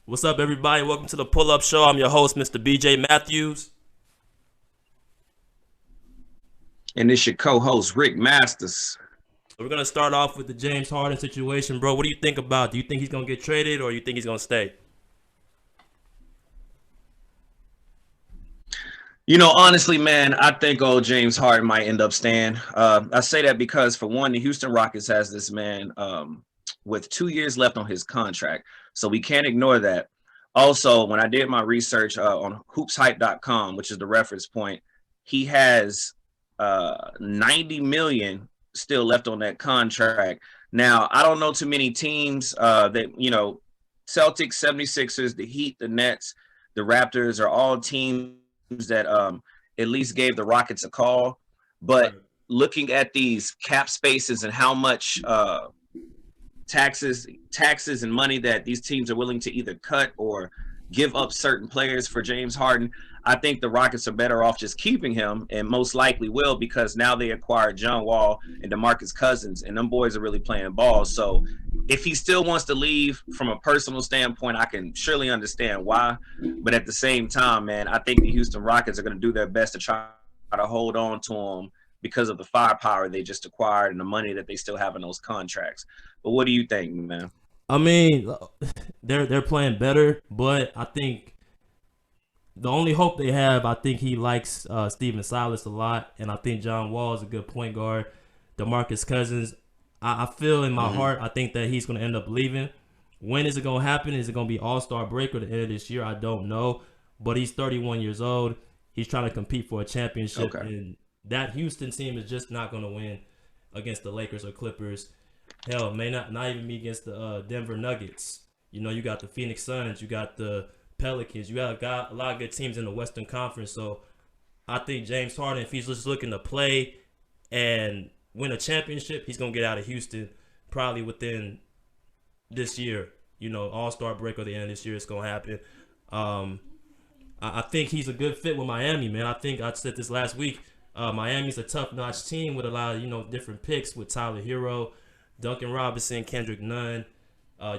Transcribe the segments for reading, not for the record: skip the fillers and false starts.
What's up, everybody? Welcome to the Pull Up Show. I'm your host, Mr. BJ Matthews. And it's your co-host, Rick Masters. We're gonna start off with the James Harden situation, bro. What do you think about? Do you think he's gonna get traded, or you think he's gonna stay? Honestly, man, I think old James Harden might end up staying. I say that because, for one, the Houston Rockets has this man with 2 years left on his contract, so we can't ignore that. Also, when I did my research on hoopshype.com, which is the reference point, he has 90 million still left on that contract. Now, I don't know too many teams Celtics, 76ers, the Heat, the Nets, the Raptors are all teams that at least gave the Rockets a call. But looking at these cap spaces and how much taxes and money that these teams are willing to either cut or give up certain players for James Harden, I think the Rockets are better off just keeping him, and most likely will, because now they acquired John Wall and DeMarcus Cousins, and them boys are really playing ball. So if he still wants to leave from a personal standpoint, I can surely understand why. But at the same time, man, I think the Houston Rockets are going to do their best to try to hold on to him because of the firepower they just acquired and the money that they still have in those contracts. But what do you think, man? I mean, they're playing better, but I think the only hope they have, I think he likes Steven Silas a lot, and I think John Wall is a good point guard. DeMarcus Cousins, I feel in my heart, I think that he's going to end up leaving. When is it going to happen? Is it going to be All-Star break or the end of this year? I don't know, but he's 31 years old. He's trying to compete for a championship, and that Houston team is just not going to win against the Lakers or Clippers. Hell, may not even be against the Denver Nuggets. You got the Phoenix Suns, you got the Pelicans, you got a lot of good teams in the Western Conference. So I think James Harden, if he's just looking to play and win a championship, he's gonna get out of Houston probably within this year. All-Star break or the end of this year, it's gonna happen. I think he's a good fit with Miami, man. I think I said this last week. Miami's a tough-notch team with a lot of different picks with Tyler Hero, Duncan Robinson, Kendrick Nunn.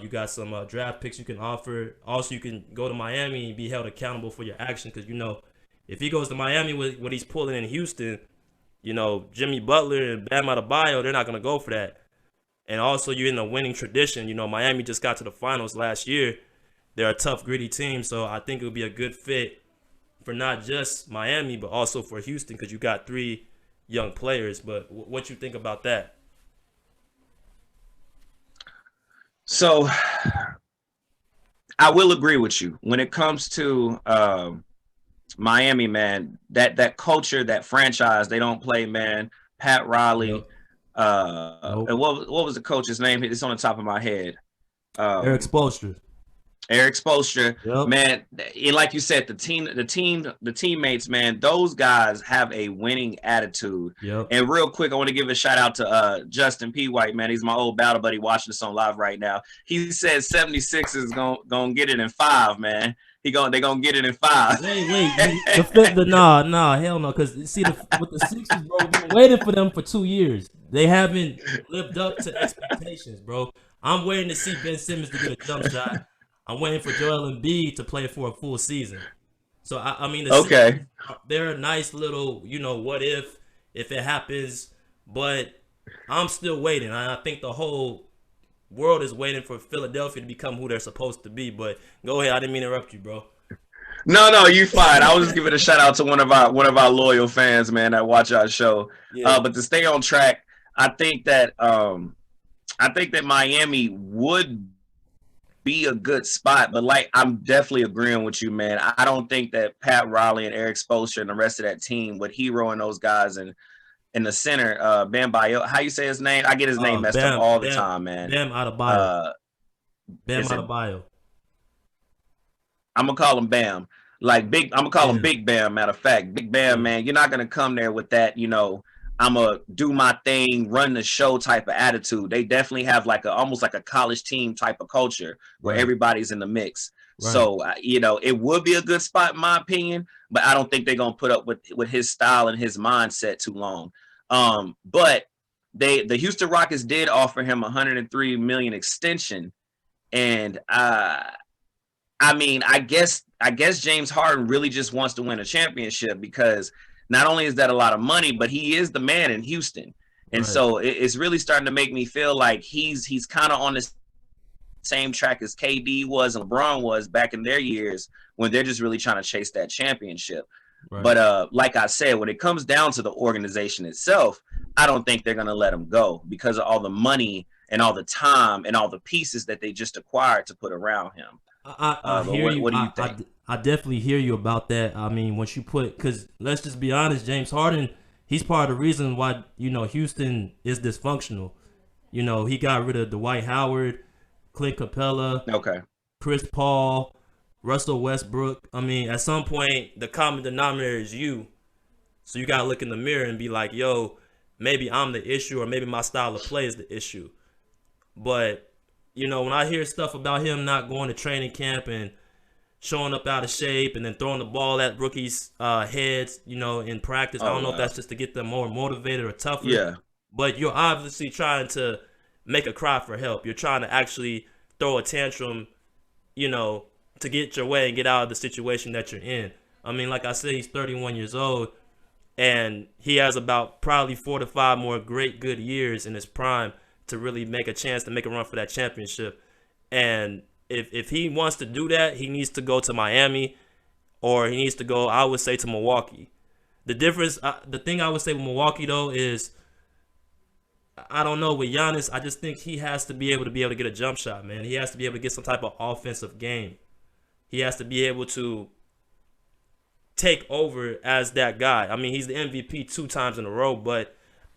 You got some draft picks you can offer. Also, you can go to Miami and be held accountable for your actions, because if he goes to Miami with what he's pulling in Houston, Jimmy Butler and Bam Adebayo, they're not gonna go for that. And also, you're in a winning tradition. Miami just got to the finals last year. They're a tough, gritty team, so I think it would be a good fit for not just Miami but also for Houston, because you got three young players. But what you think about that? So I will agree with you when it comes to Miami, man. That culture, that franchise, they don't play, man. Pat Riley, Nope. and what was the coach's name? It's on the top of my head. Eric Spoelstra. Eric Spoelstra, Yep. man. And like you said, the teammates, man. Those guys have a winning attitude. Yep. And real quick, I want to give a shout out to Justin P. White, man. He's my old battle buddy watching this on live right now. He said 76 is gonna get it in 5, man. They're gonna get it in 5. Nah, hell no. Because see, with the Sixers, bro, we've been waiting for them for 2 years. They haven't lived up to expectations, bro. I'm waiting to see Ben Simmons to get a jump shot. I'm waiting for Joel Embiid to play for a full season. So I mean, the Okay. Sixers, they're a nice little, what if it happens, but I'm still waiting. I think the whole world is waiting for Philadelphia to become who they're supposed to be. But go ahead, I didn't mean to interrupt you, bro. No, you fine. I was just giving a shout out to one of our loyal fans, man, that watch our show. Yeah. But to stay on track, I think that Miami would be a good spot, but like I'm definitely agreeing with you, man. I don't think that Pat Riley and Eric Spoelstra and the rest of that team with Hero and those guys and in the center, Bam Bayo, how you say his name? I get his name messed up all the time, man. Bam Adebayo. Bam is it- Adebayo. I'm gonna call him Bam. I'm gonna call him Big Bam. Matter of fact, Big Bam, man. You're not gonna come there with that, I'm gonna do my thing, run the show type of attitude. They definitely have almost like a college team type of culture where everybody's in the mix. Right. So it would be a good spot in my opinion, but I don't think they're gonna put up with his style and his mindset too long. But the Houston Rockets did offer him $103 million extension, and I I mean, I guess James Harden really just wants to win a championship because not only is that a lot of money, but he is the man in Houston. And Right. so it's really starting to make me feel like he's kind of on the same track as KD was and LeBron was back in their years when they're just really trying to chase that championship. Right. But like I said, when it comes down to the organization itself, I don't think they're going to let him go because of all the money and all the time and all the pieces that they just acquired to put around him. I But hear you. what do you think? I definitely hear you about that. I mean, once you put, because let's just be honest, James Harden, he's part of the reason why, Houston is dysfunctional. He got rid of Dwight Howard, Clint Capella, Okay. Chris Paul, Russell Westbrook. I mean, at some point, the common denominator is you. So you got to look in the mirror and be like, yo, maybe I'm the issue or maybe my style of play is the issue. But, when I hear stuff about him not going to training camp and showing up out of shape and then throwing the ball at rookies' heads, in practice, I don't know if that's just to get them more motivated or tougher. Yeah. But you're obviously trying to make a cry for help. You're trying to actually throw a tantrum, to get your way and get out of the situation that you're in. I mean, like I said, he's 31 years old, and he has about probably 4 to 5 more good years in his prime to really make a chance to make a run for that championship. And if he wants to do that, he needs to go to Miami, or he needs to go, I would say, to Milwaukee. The difference, the thing I would say with Milwaukee, though, is I don't know, with Giannis, I just think he has to be able to get a jump shot, man. He has to be able to get some type of offensive game. He has to be able to take over as that guy. I mean, he's the MVP 2 times in a row, but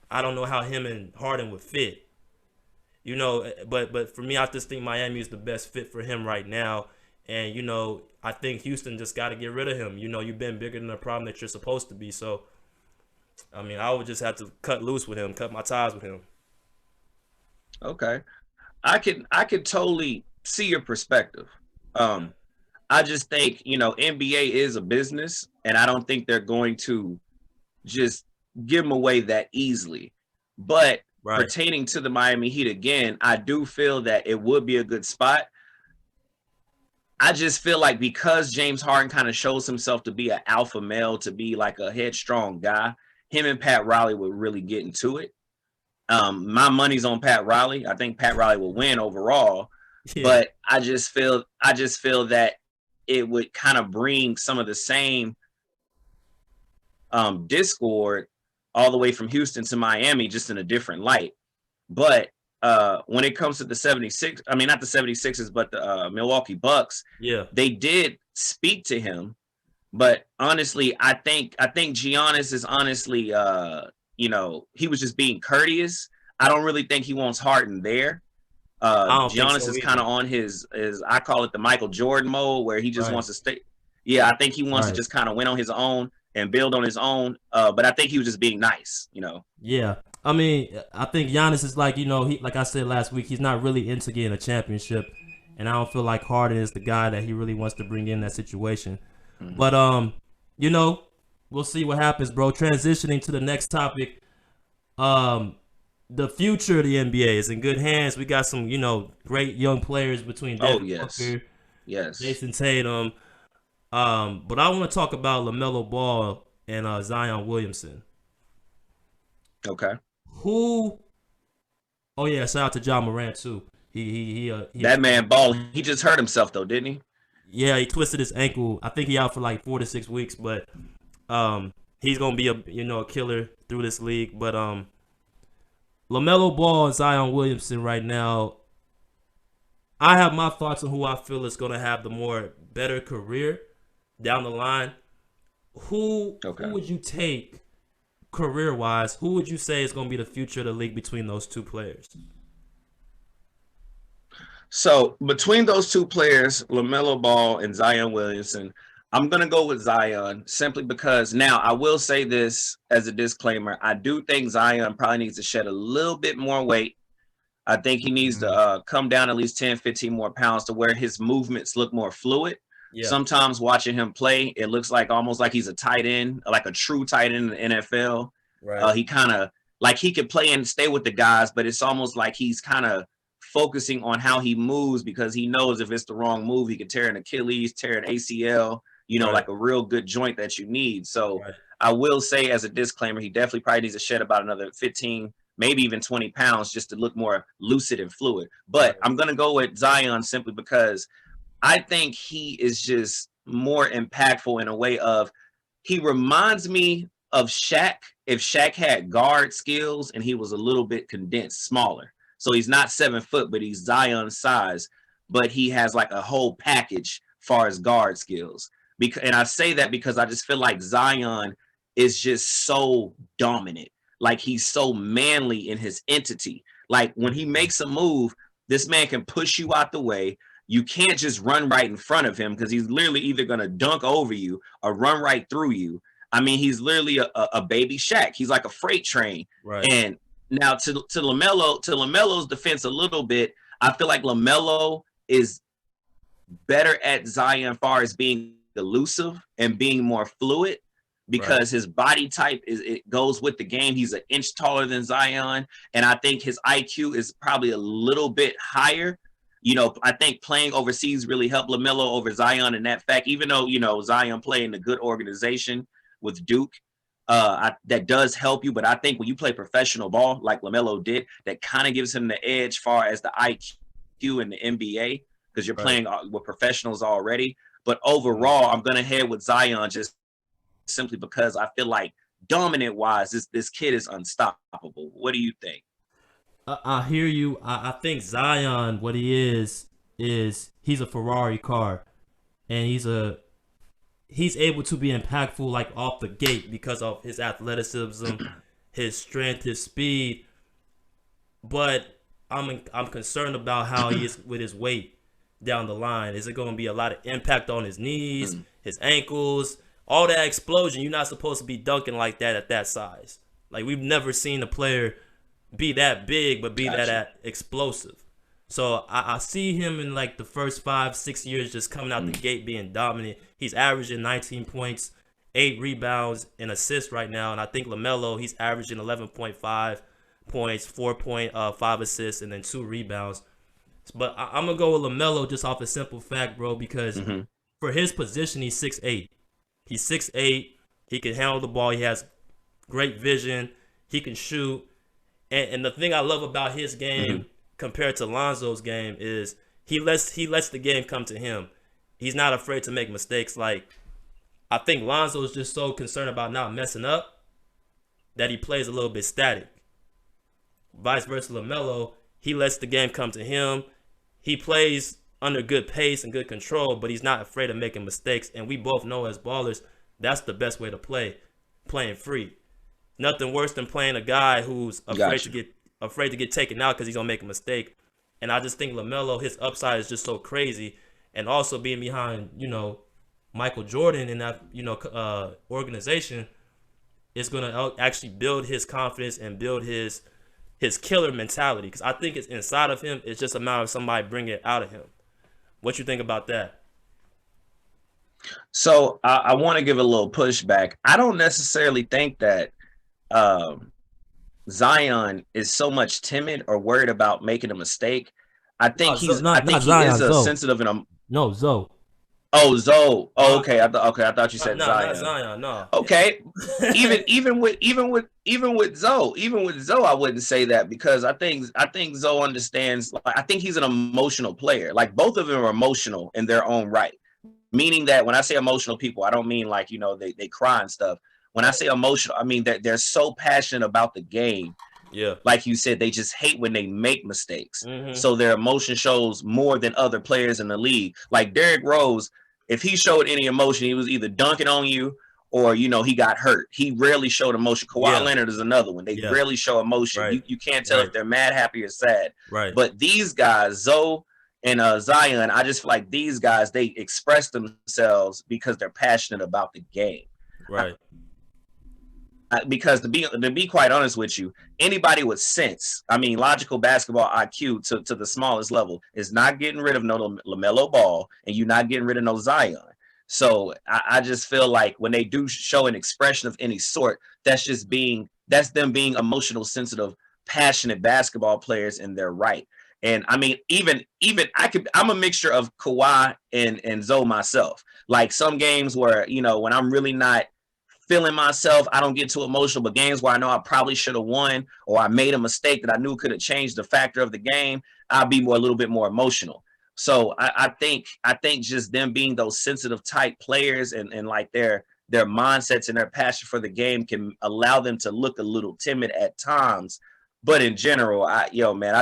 I don't know how him and Harden would fit. But for me, I just think Miami is the best fit for him right now. And, I think Houston just got to get rid of him. You've been bigger than the problem that you're supposed to be. So, I mean, I would just have to cut loose with him, cut my ties with him. Okay. I could totally see your perspective. I just think, NBA is a business, and I don't think they're going to just give them away that easily. But pertaining to the Miami Heat again, I do feel that it would be a good spot. I just feel like because James Harden kind of shows himself to be an alpha male, to be like a headstrong guy, him and Pat Riley would really get into it. My money's on Pat Riley. I think Pat Riley will win overall, but I just feel that it would kind of bring some of the same discord all the way from Houston to Miami, just in a different light. But when it comes to the 76, I mean, not the 76ers, but the Milwaukee Bucks, they did speak to him. But honestly, I think Giannis is honestly, he was just being courteous. I don't really think he wants Harden there. Giannis is kind of on his, I call it the Michael Jordan mode, where he just wants to stay. Yeah, I think he wants to just kind of win on his own and build on his own. But I think he was just being nice, Yeah. I mean, I think Giannis is like, he, like I said last week, he's not really into getting a championship. And I don't feel like Harden is the guy that he really wants to bring in that situation. Mm-hmm. But, we'll see what happens, bro. Transitioning to the next topic. The future of the NBA is in good hands. We got some, great young players between Devin Booker, Jason Tatum. But I want to talk about Lamelo Ball and Zion Williamson. Okay. Oh yeah, shout out to John Morant too. He that man Ball, he just hurt himself though, didn't he? Yeah, he twisted his ankle. I think he out for like 4 to 6 weeks, but he's gonna be a killer through this league. But LaMelo Ball and Zion Williamson right now, I have my thoughts on who I feel is gonna have the more better career down the line. Who would you take career-wise? Who would you say is going to be the future of the league between those two players? So between those two players, LaMelo Ball and Zion Williamson, I'm going to go with Zion simply because now I will say this as a disclaimer. I do think Zion probably needs to shed a little bit more weight. I think he needs to come down at least 10, 15 more pounds to where his movements look more fluid. Yeah. Sometimes watching him play, it looks like almost like he's a tight end, like a true tight end in the NFL. Right. He kind of like he could play and stay with the guys, but it's almost like he's kind of focusing on how he moves because he knows if it's the wrong move, he could tear an Achilles, tear an ACL, like a real good joint that you need. So I will say as a disclaimer, he definitely probably needs to shed about another 15, maybe even 20 pounds just to look more lucid and fluid. But I'm going to go with Zion simply because I think he is just more impactful in a way of he reminds me of Shaq if Shaq had guard skills and he was a little bit condensed, smaller. So he's not 7 foot, but he's Zion size, but he has like a whole package far as guard skills. And I say that because I just feel like Zion is just so dominant. Like he's so manly in his entity. Like when he makes a move, this man can push you out the way. You can't just run right in front of him because he's literally either going to dunk over you or run right through you. I mean, he's literally a baby Shaq. He's like a freight train. Right. And now to LaMelo's defense a little bit, I feel like LaMelo is better at Zion as far as being elusive and being more fluid because his body type it goes with the game. He's an inch taller than Zion, and I think his IQ is probably a little bit higher. I think playing overseas really helped LaMelo over Zion in that fact, even though, Zion played in a good organization with Duke, that does help you. But I think when you play professional ball like LaMelo did, that kind of gives him the edge far as the IQ in the NBA because you're playing with professionals already. But overall, I'm going to head with Zion just simply because I feel like dominant-wise, this kid is unstoppable. What do you think? I hear you. I think Zion, what he is he's a Ferrari car, and he's able to be impactful like off the gate because of his athleticism, his strength, his speed. But I'm concerned about how he is with his weight down the line. Is it going to be a lot of impact on his knees, his ankles, all that explosion? You're not supposed to be dunking like that at that size. Like we've never seen a player be that big, but be that explosive. So I see him in like the first 5-6 years just coming out the gate being dominant. He's averaging 19 points, 8 rebounds, and assists right now. And I think LaMelo, he's averaging 11.5 points, 4.5 assists, and then 2 rebounds. But I'm going to go with LaMelo just off a simple fact, bro, because for his position, he's 6'8". He's 6'8". He can handle the ball. He has great vision. He can shoot. And the thing I love about his game compared to Lonzo's game is he lets the game come to him. He's not afraid to make mistakes. Like I think Lonzo's just so concerned about not messing up that he plays a little bit static. Vice versa, LaMelo, he lets the game come to him. He plays under good pace and good control, but he's not afraid of making mistakes. And we both know as ballers, that's the best way to play, playing free. Nothing worse than playing a guy who's afraid to get taken out because he's gonna make a mistake. And I just think LaMelo, his upside is just so crazy, and also being behind Michael Jordan in that organization is gonna actually build his confidence and build his killer mentality. Because I think it's inside of him. It's just a matter of somebody bringing it out of him. What you think about that? So I want to give a little pushback. I don't necessarily think that Zion is so much timid or worried about making a mistake. I think he is a sensitive and no Zoe. Oh, Zoe. Oh, okay. I thought you said Zion. Not Zion. No. Okay. even with Zoe, I wouldn't say that because I think Zoe understands. Like, I think he's an emotional player. Like both of them are emotional in their own right. Meaning that when I say emotional people, I don't mean like they cry and stuff. When I say emotional, I mean that they're so passionate about the game. Yeah. Like you said, they just hate when they make mistakes. So their emotion shows more than other players in the league. Like Derrick Rose, if he showed any emotion, he was either dunking on you or, he got hurt. He rarely showed emotion. Kawhi Leonard is another one. They rarely show emotion. Right. You can't tell if they're mad, happy, or sad. Right. But these guys, Zoe and Zion, I just feel like these guys, they express themselves because they're passionate about the game. Right. Because to be quite honest with you, anybody with sense, I mean logical basketball IQ to the smallest level, is not getting rid of no LaMelo Ball, and you're not getting rid of no Zion. So I just feel like when they do show an expression of any sort, that's them being emotional, sensitive, passionate basketball players in their right. And I mean, even I'm a mixture of Kawhi and Zoe myself. Like some games where, when I'm really not feeling myself, I don't get too emotional, but games where I know I probably should have won or I made a mistake that I knew could have changed the factor of the game, I'll be a little bit more emotional. So I think just them being those sensitive type players and like their mindsets and their passion for the game can allow them to look a little timid at times. But in general, I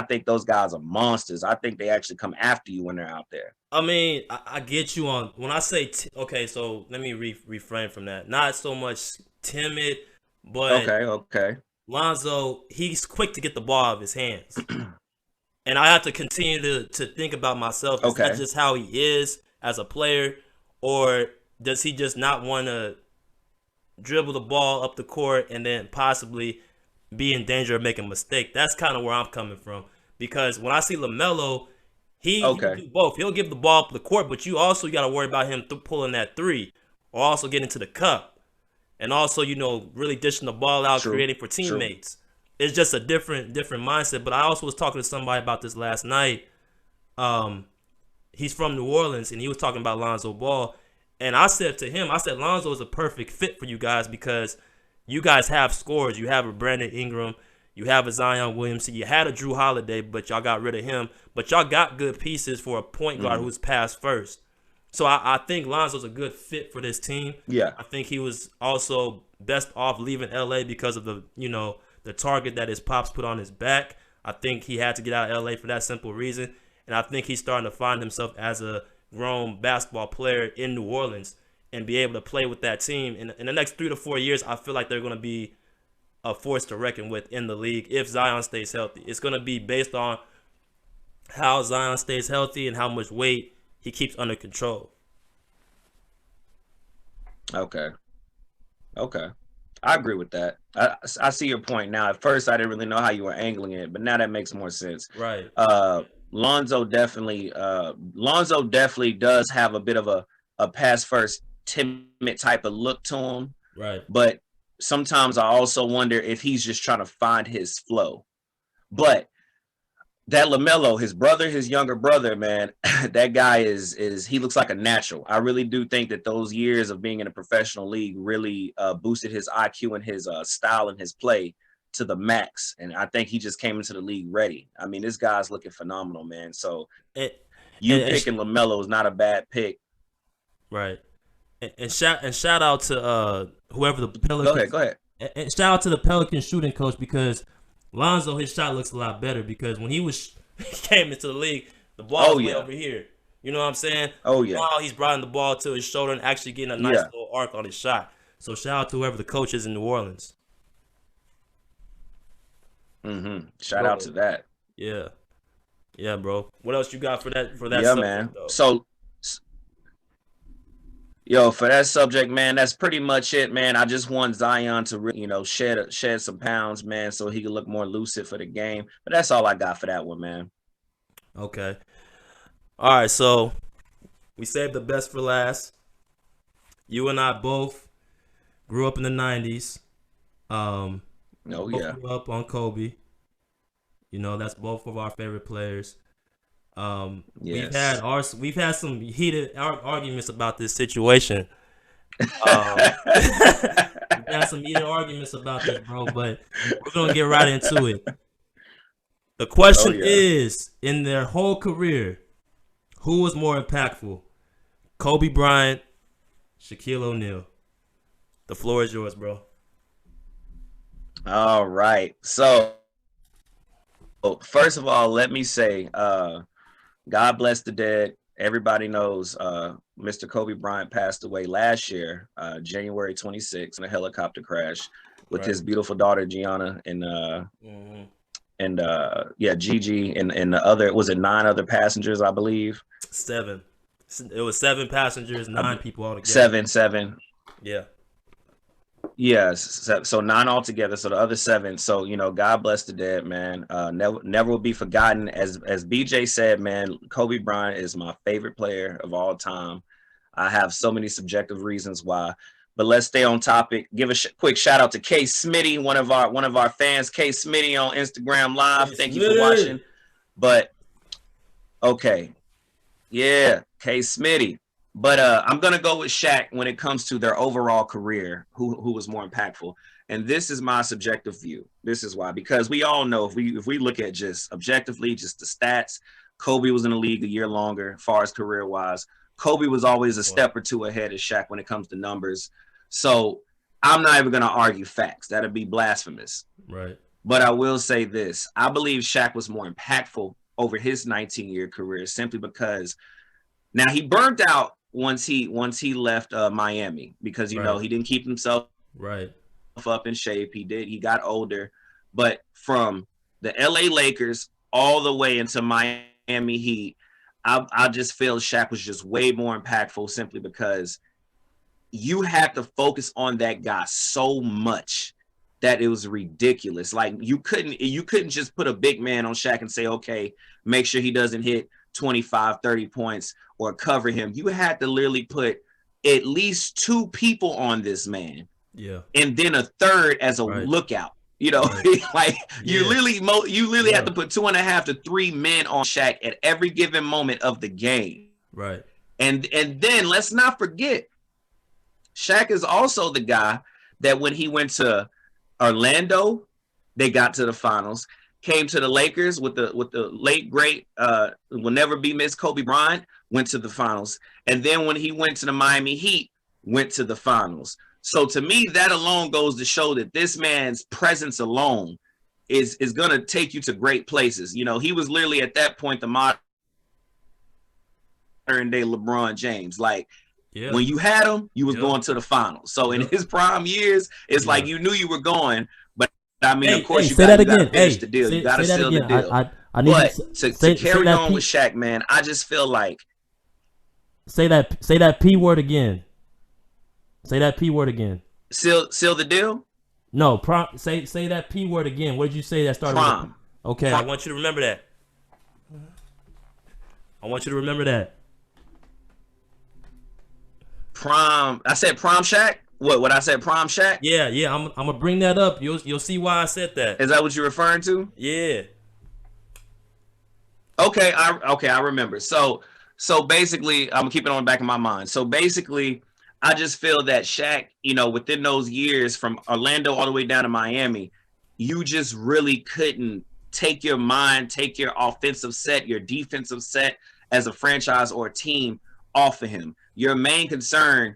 think those guys are monsters. I think they actually come after you when they're out there. I mean, I get you on when I say okay. So let me reframe from that. Not so much timid, but Okay. Lonzo, he's quick to get the ball out of his hands, and I have to continue to think about myself. Is that just how he is as a player, or does he just not want to dribble the ball up the court and then possibly be in danger of making a mistake? That's kind of where I'm coming from, because when I see LaMelo, he can do both. He'll give the ball up the court, but you also got to worry about him pulling that three or also getting to the cup and also, really dishing the ball out, creating for teammates. It's just a different mindset. But I also was talking to somebody about this last night. He's from New Orleans, and he was talking about Lonzo Ball. And I said to him, Lonzo is a perfect fit for you guys because you guys have scores. You have a Brandon Ingram. You have a Zion Williamson. You had a Drew Holiday, but y'all got rid of him. But y'all got good pieces for a point guard who's passed first. So I think Lonzo's a good fit for this team. Yeah. I think he was also best off leaving LA because of the target that his pops put on his back. I think he had to get out of LA for that simple reason. And I think he's starting to find himself as a grown basketball player in New Orleans and be able to play with that team. In the next 3 to 4 years, I feel like they're going to be a force to reckon with in the league if Zion stays healthy. It's going to be based on how Zion stays healthy and how much weight he keeps under control. Okay. I agree with that. I see your point now. At first, I didn't really know how you were angling it, but now that makes more sense. Right. Lonzo definitely does have a bit of a pass first timid type of look to him. Right. But sometimes I also wonder if he's just trying to find his flow. But that LaMelo, his younger brother, man, that guy is he looks like a natural. I really do think that those years of being in a professional league really boosted his IQ and his style and his play to the max. And I think he just came into the league ready. I mean, this guy's looking phenomenal, man. So picking LaMelo is not a bad pick. Right. And shout out to whoever the Pelicans. Go ahead. And shout out to the Pelicans shooting coach because Lonzo, his shot looks a lot better because when he came into the league, the ball was way over here. You know what I'm saying? Oh, yeah. Now he's brought the ball to his shoulder and actually getting a nice little arc on his shot. So shout out to whoever the coach is in New Orleans. Shout out to that. Yeah. Yeah, bro. What else you got for that Yeah, subject, man. though? So, for that subject, man, that's pretty much it, man. I just want Zion to really, shed some pounds, man, so he can look more lucid for the game. But that's all I got for that one, man. Okay. All right, so we saved the best for last. You and I both grew up in the 90s. Grew up on Kobe. That's both of our favorite players. Yes. We've had some heated arguments about this situation. We've had some heated arguments about this, bro, but we're gonna get right into it. The question is, in their whole career, who was more impactful? Kobe Bryant, Shaquille O'Neal. The floor is yours, bro. All right. So, first of all, let me say, God bless the dead. Everybody knows Mr. Kobe Bryant passed away last year, January 26th, in a helicopter crash with his beautiful daughter Gianna and Gigi and the other, was it 9 other passengers, I believe? 7. It was 7 passengers, 9 people altogether. 7. Yeah. Yes, so 9 altogether. So the other 7. So God bless the dead, man. Never will be forgotten. As BJ said, man, Kobe Bryant is my favorite player of all time. I have so many subjective reasons why, but let's stay on topic. Give a quick shout out to K Smitty, one of our fans, K Smitty on Instagram Live. Thank you for watching. But Okay. Yeah, K. Smitty. But I'm gonna go with Shaq when it comes to their overall career, who was more impactful. And this is my subjective view. This is why, because we all know if we look at just objectively, just the stats, Kobe was in the league a year longer, as far as career wise. Kobe was always a step or two ahead of Shaq when it comes to numbers. So I'm not even gonna argue facts. That'd be blasphemous. Right. But I will say this: I believe Shaq was more impactful over his 19-year career, simply because now he burned out once he left Miami, because you know he didn't keep himself up in shape. He got older, but from the LA Lakers all the way into Miami Heat, I just feel Shaq was just way more impactful, simply because you had to focus on that guy so much that it was ridiculous. Like you couldn't just put a big man on Shaq and say, okay, make sure he doesn't hit 25, 30 points or cover him. You had to literally put at least 2 people on this man. Yeah. And then a third as a lookout. You know, like you literally have to put 2.5 to 3 men on Shaq at every given moment of the game. Right. And then let's not forget, Shaq is also the guy that when he went to Orlando, they got to the finals. Came to the Lakers with the late great will never be missed Kobe Bryant, went to the finals. And then when he went to the Miami Heat, went to the finals. So to me, that alone goes to show that this man's presence alone is gonna take you to great places. You know, he was literally at that point the modern day LeBron James. Like when you had him, you was going to the finals. So in his prime years, it's like you knew you were going. I mean, of course, you got to finish the deal. You got to seal the deal. I need but to carry on with Shaq, man, I just feel like say that P word again. Say that P word again. Seal the deal? No, say that P word again. What did you say that started with? Okay, I want you to remember that. I want you to remember that. Prom. I said prom Shaq? What I said, prom Shaq? Yeah. I'm gonna bring that up. You'll see why I said that. Is that what you're referring to? Yeah. Okay, I remember. So basically, I'm keeping it on the back of my mind. So basically, I just feel that Shaq, you know, within those years from Orlando all the way down to Miami, you just really couldn't take your mind, take your offensive set, your defensive set as a franchise or a team off of him. Your main concern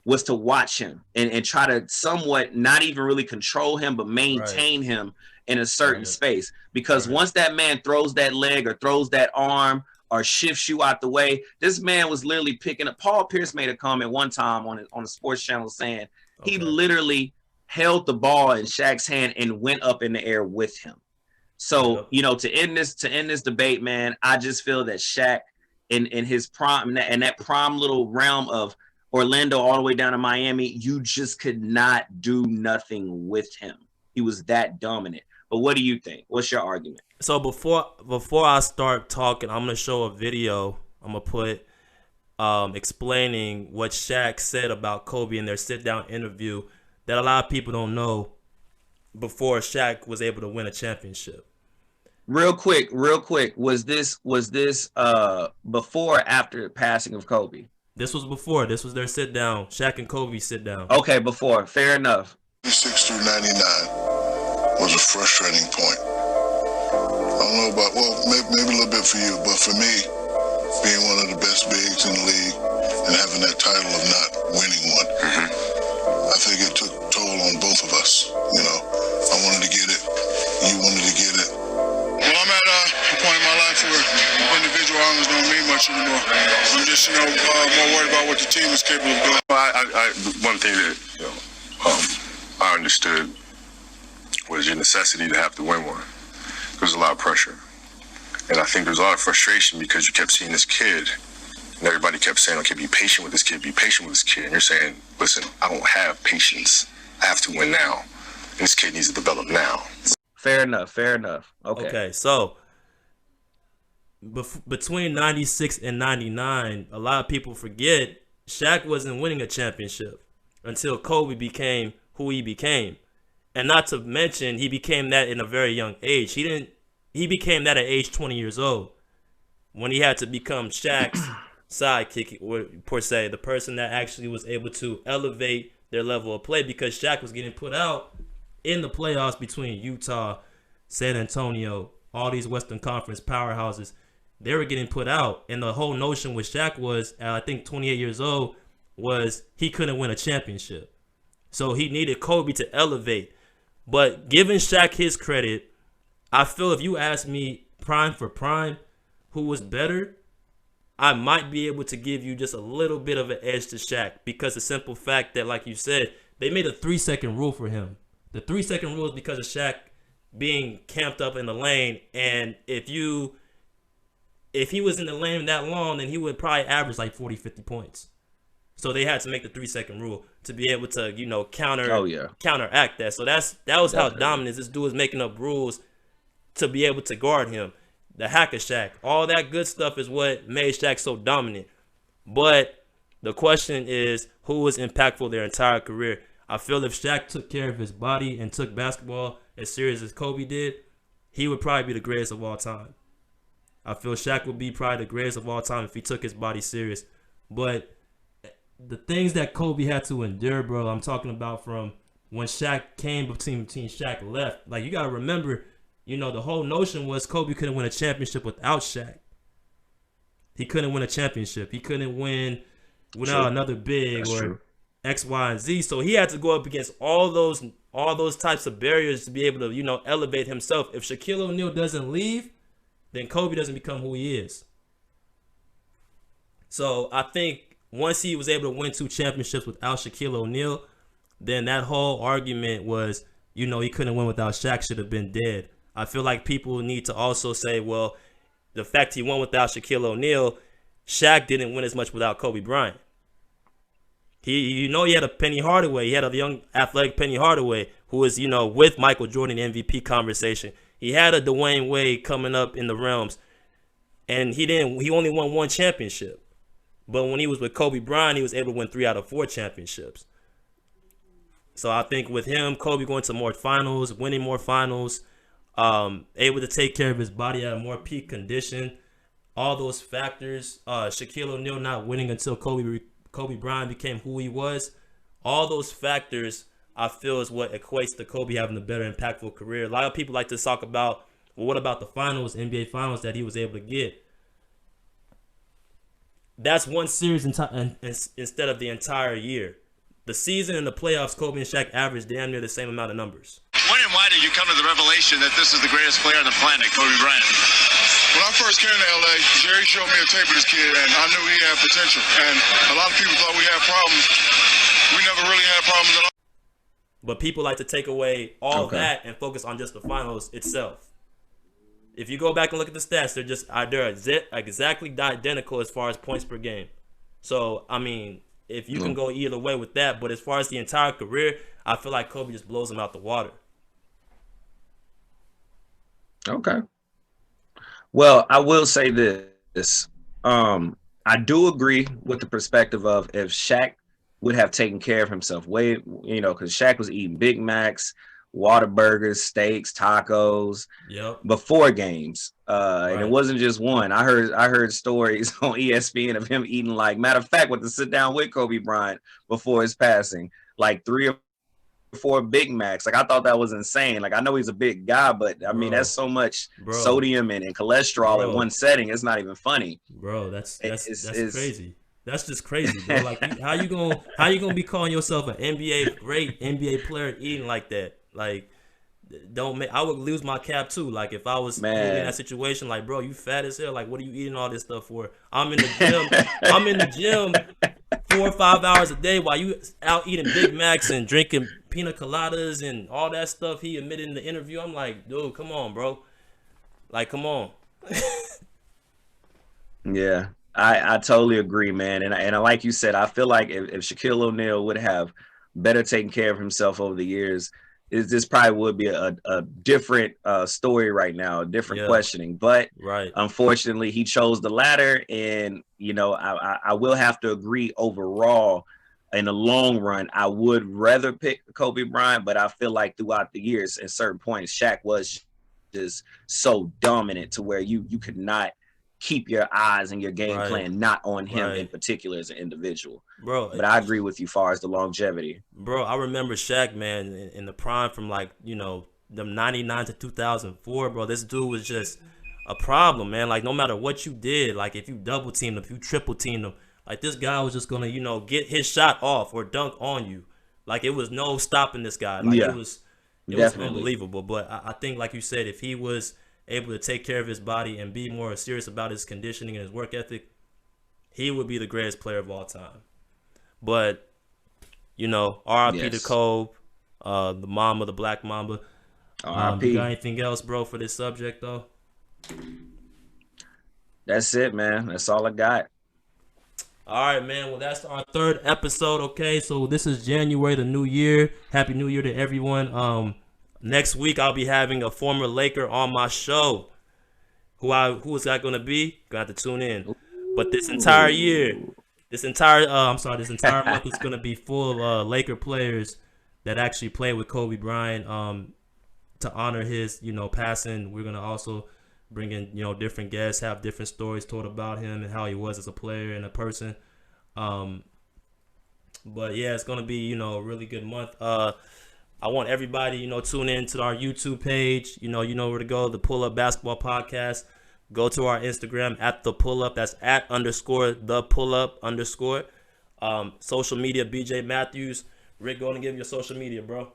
was to watch him and try to somewhat not even really control him, but maintain him in a certain space. Because once that man throws that leg or throws that arm or shifts you out the way, this man was literally picking up. Paul Pierce made a comment one time on a sports channel saying he literally held the ball in Shaq's hand and went up in the air with him. So, you know, to end this debate, man, I just feel that Shaq in his prime and that prime little realm of Orlando all the way down to Miami, you just could not do nothing with him. He was that dominant. But what do you think? What's your argument? So before I start talking, I'm gonna show a video. I'm gonna put explaining what Shaq said about Kobe in their sit-down interview that a lot of people don't know before Shaq was able to win a championship. Real quick, was this before or after the passing of Kobe? This was before. This was their sit down. Shaq and Kobe sit down. Okay, before. Fair enough. 96 through 99 was a frustrating point. I don't know about, well, maybe a little bit for you, but for me, being one of the best bigs in the league and having that title of not winning one, I think it took toll on both of us. You know, I wanted to get it. You wanted to get it. Well, I'm at a point in my life where individual honors don't mean much anymore. I'm just, more worried about what the team is capable of doing. One thing that I understood was your necessity to have to win one. There's a lot of pressure. And I think there's a lot of frustration because you kept seeing this kid and everybody kept saying, okay, be patient with this kid, be patient with this kid. And you're saying, listen, I don't have patience. I have to win now. And this kid needs to develop now. Fair enough. Okay, so between 96 and 99, a lot of people forget Shaq wasn't winning a championship until Kobe became who he became. And not to mention, he became that in a very young age. He became that at age 20 years old. when he had to become Shaq's sidekick, or per se, the person that actually was able to elevate their level of play, because Shaq was getting put out in the playoffs between Utah, San Antonio, all these Western Conference powerhouses. They were getting put out, and the whole notion with Shaq was, I think 28 years old, was he couldn't win a championship. So he needed Kobe to elevate. But giving Shaq his credit, I feel if you ask me prime for prime, who was better, I might be able to give you just a little bit of an edge to Shaq, because the simple fact that, like you said, they made a 3-second rule for him. The 3-second rule is because of Shaq being camped up in the lane, and if he was in the lane that long, then he would probably average like 40, 50 points. So they had to make the 3-second rule to be able to, counteract that. So that was how dominant this dude was, making up rules to be able to guard him. The hacker Shaq, all that good stuff is what made Shaq so dominant. But the question is, who was impactful their entire career? I feel if Shaq took care of his body and took basketball as serious as Kobe did, he would probably be the greatest of all time. I feel Shaq would be probably the greatest of all time if he took his body serious. But the things that Kobe had to endure, bro, I'm talking about from when Shaq came between Shaq left. Like, you got to remember, the whole notion was Kobe couldn't win a championship without Shaq. He couldn't win a championship. He couldn't win without another big X, Y, and Z. So he had to go up against all those types of barriers to be able to, elevate himself. If Shaquille O'Neal doesn't leave, then Kobe doesn't become who he is. So I think once he was able to win 2 championships without Shaquille O'Neal, then that whole argument was, he couldn't win without Shaq should have been dead. I feel like people need to also say, well, the fact he won without Shaquille O'Neal, Shaq didn't win as much without Kobe Bryant. He had a Penny Hardaway. He had a young athletic Penny Hardaway who was, with Michael Jordan in the MVP conversation. He had a Dwayne Wade coming up in the realms, and he only won 1 championship. But when he was with Kobe Bryant, he was able to win 3 out of 4 championships. So I think with him, Kobe going to more finals, winning more finals, able to take care of his body at a more peak condition, all those factors, Shaquille O'Neal not winning until Kobe Bryant became who he was, all those factors I feel is what equates to Kobe having a better impactful career. A lot of people like to talk about, well, what about the finals, NBA finals that he was able to get? That's one series instead of the entire year. The season and the playoffs, Kobe and Shaq averaged damn near the same amount of numbers. When and why did you come to the revelation that this is the greatest player on the planet, Kobe Bryant? When I first came to LA, Jerry showed me a tape of this kid, and I knew he had potential. And a lot of people thought we had problems. We never really had problems at all. But people like to take away all that and focus on just the finals itself. If you go back and look at the stats, they're exactly identical as far as points per game. So, I mean, if you can go either way with that, but as far as the entire career, I feel like Kobe just blows him out the water. Okay. Well, I will say this. I do agree with the perspective of if Shaq would have taken care of himself way, because Shaq was eating Big Macs, Whataburgers, steaks, tacos before games. And it wasn't just one. I heard stories on ESPN of him eating, like, matter of fact, with to sit down with Kobe Bryant before his passing, like 3 or 4 Big Macs. Like, I thought that was insane. Like, I know he's a big guy, but I mean, that's so much sodium and cholesterol in one setting. It's not even funny. Bro, that's crazy. That's just crazy, bro. Like, how you gonna be calling yourself an great NBA player eating like that? Like, I would lose my cap too. Like, if I was in that situation, like, bro, you fat as hell. Like, what are you eating all this stuff for? I'm in the gym 4 or 5 hours a day while you out eating Big Macs and drinking pina coladas and all that stuff he admitted in the interview. I'm like, dude, come on, bro. Like, come on. Yeah, I totally agree, man. And like you said, I feel like if Shaquille O'Neal would have better taken care of himself over the years, this probably would be a different story right now, a different questioning. But unfortunately, he chose the latter. And, I will have to agree overall, in the long run, I would rather pick Kobe Bryant. But I feel like throughout the years, at certain points, Shaq was just so dominant to where you could not keep your eyes and your game Right. plan not on him in Right. particular as an individual. Bro, But I agree with you far as the longevity. Bro, I remember Shaq, man, in the prime from like, them 99 to 2004, bro. This dude was just a problem, man. Like, no matter what you did, like if you double teamed him, if you triple teamed him, like this guy was just gonna, get his shot off or dunk on you. Like it was no stopping this guy. Like Yeah, it was definitely. unbelievable. But I think, like you said, if he was able to take care of his body and be more serious about his conditioning and his work ethic, he would be the greatest player of all time. But R.I.P. to Yes. Kobe, the Mamba, the Black Mamba. You R.I.P. got anything else, bro, for this subject, though? That's it, man. That's all I got. All right, man. Well, that's our third episode, okay? So this is January, the new year. Happy New Year to everyone. Next week, I'll be having a former Laker on my show. Who is that going to be? Going to have to tune in. But this entire year, this entire month is going to be full of Laker players that actually played with Kobe Bryant. To honor his, passing, we're going to also bring in, different guests, have different stories told about him and how he was as a player and a person. But yeah, it's going to be, a really good month. I want everybody, tune in to our YouTube page. You know where to go, the Pull Up Basketball Podcast. Go to our Instagram at the Pull Up. That's @_the Pull Up _. Social media, BJ Matthews. Rick, go and give your social media, bro.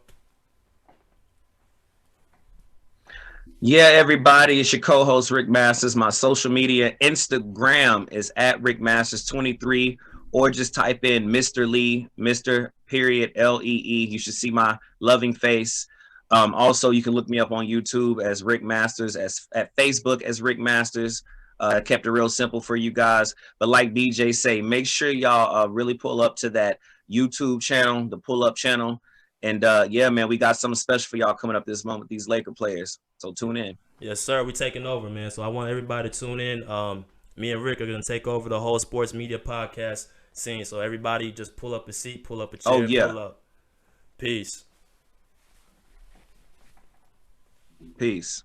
Yeah, everybody, it's your co-host Rick Masters. My social media Instagram is @RickMasters23, or just type in Mr. Lee, Mr. Lee. You should see my loving face. Also, you can look me up on YouTube as Rick Masters, at Facebook as Rick Masters. Kept it real simple for you guys. But like BJ say, make sure y'all really pull up to that YouTube channel, the Pull Up channel. And yeah, man, we got something special for y'all coming up this month with these Laker players. So tune in. Yes, sir. We're taking over, man. So I want everybody to tune in. Me and Rick are going to take over the whole sports media podcast scene. So everybody just pull up a seat, pull up a chair, Oh, yeah. pull up. Peace. Peace.